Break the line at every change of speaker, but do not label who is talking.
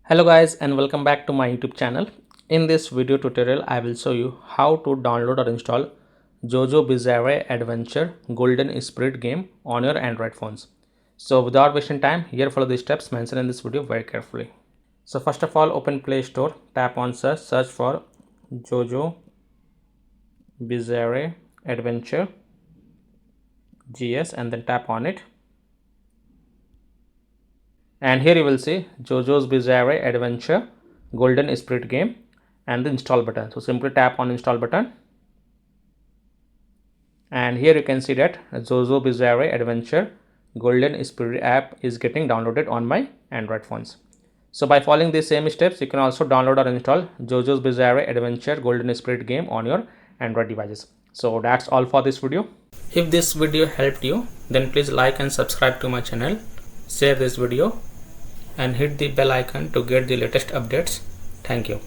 Hello guys and welcome back to my YouTube channel. In this video tutorial I will show you how to download or install JoJo's Bizarre Adventure Golden Spirit game on your Android phones. So without wasting time, here follow the steps mentioned in this video very carefully. So first of all, open Play Store, tap on search for JoJo's Bizarre Adventure GS and then tap on it. And here you will see JoJo's Bizarre Adventure Golden Spirit game and the install button. So simply tap on install button, and here you can see that JoJo's Bizarre Adventure Golden Spirit app is getting downloaded on my Android phones. So by following these same steps, you can also download or install JoJo's Bizarre Adventure Golden Spirit game on your Android devices. So that's all for this video. If this video helped you, then please like and subscribe to my channel, share this video and hit the bell icon to get the latest updates. Thank you.